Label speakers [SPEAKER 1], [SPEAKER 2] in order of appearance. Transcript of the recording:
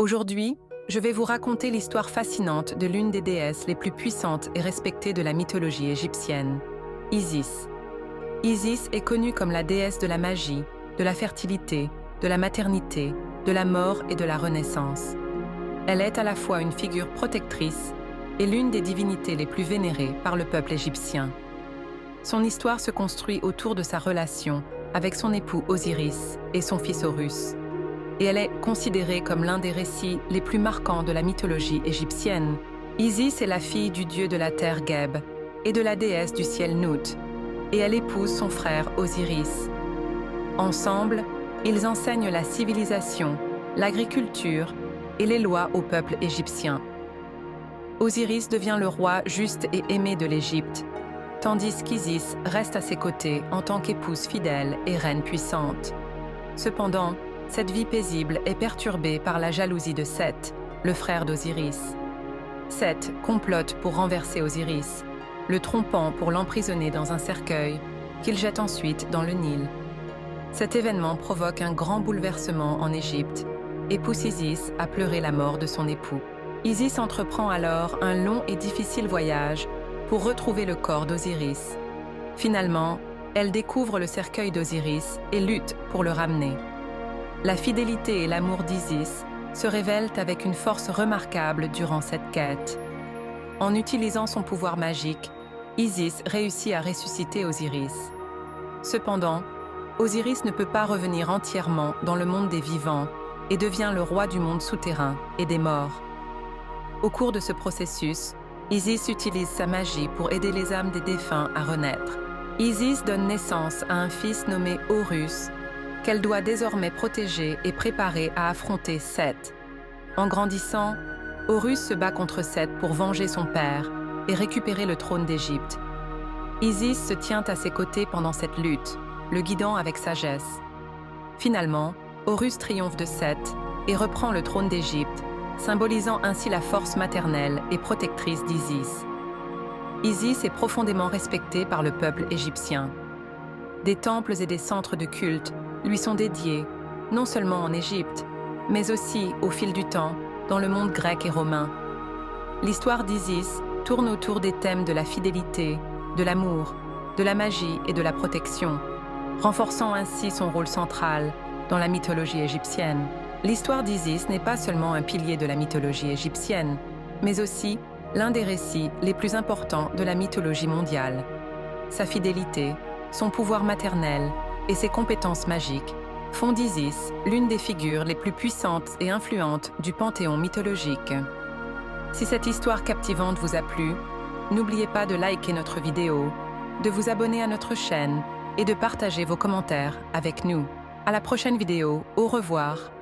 [SPEAKER 1] Aujourd'hui, je vais vous raconter l'histoire fascinante de l'une des déesses les plus puissantes et respectées de la mythologie égyptienne, Isis. Isis est connue comme la déesse de la magie, de la fertilité, de la maternité, de la mort et de la renaissance. Elle est à la fois une figure protectrice et l'une des divinités les plus vénérées par le peuple égyptien. Son histoire se construit autour de sa relation avec son époux Osiris et son fils Horus. Et elle est considérée comme l'un des récits les plus marquants de la mythologie égyptienne. Isis est la fille du dieu de la terre Geb et de la déesse du ciel Nut, et elle épouse son frère Osiris. Ensemble, ils enseignent la civilisation, l'agriculture et les lois au peuple égyptien. Osiris devient le roi juste et aimé de l'Égypte, tandis qu'Isis reste à ses côtés en tant qu'épouse fidèle et reine puissante. Cependant, cette vie paisible est perturbée par la jalousie de Seth, le frère d'Osiris. Seth complote pour renverser Osiris, le trompant pour l'emprisonner dans un cercueil, qu'il jette ensuite dans le Nil. Cet événement provoque un grand bouleversement en Égypte et pousse Isis à pleurer la mort de son époux. Isis entreprend alors un long et difficile voyage pour retrouver le corps d'Osiris. Finalement, elle découvre le cercueil d'Osiris et lutte pour le ramener. La fidélité et l'amour d'Isis se révèlent avec une force remarquable durant cette quête. En utilisant son pouvoir magique, Isis réussit à ressusciter Osiris. Cependant, Osiris ne peut pas revenir entièrement dans le monde des vivants et devient le roi du monde souterrain et des morts. Au cours de ce processus, Isis utilise sa magie pour aider les âmes des défunts à renaître. Isis donne naissance à un fils nommé Horus, qu'elle doit désormais protéger et préparer à affronter Seth. En grandissant, Horus se bat contre Seth pour venger son père et récupérer le trône d'Égypte. Isis se tient à ses côtés pendant cette lutte, le guidant avec sagesse. Finalement, Horus triomphe de Seth et reprend le trône d'Égypte, symbolisant ainsi la force maternelle et protectrice d'Isis. Isis est profondément respectée par le peuple égyptien. Des temples et des centres de culte lui sont dédiés, non seulement en Égypte, mais aussi, au fil du temps, dans le monde grec et romain. L'histoire d'Isis tourne autour des thèmes de la fidélité, de l'amour, de la magie et de la protection, renforçant ainsi son rôle central dans la mythologie égyptienne. L'histoire d'Isis n'est pas seulement un pilier de la mythologie égyptienne, mais aussi l'un des récits les plus importants de la mythologie mondiale. Sa fidélité, son pouvoir maternel et ses compétences magiques font d'Isis l'une des figures les plus puissantes et influentes du panthéon mythologique. Si cette histoire captivante vous a plu, n'oubliez pas de liker notre vidéo, de vous abonner à notre chaîne et de partager vos commentaires avec nous. À la prochaine vidéo, au revoir.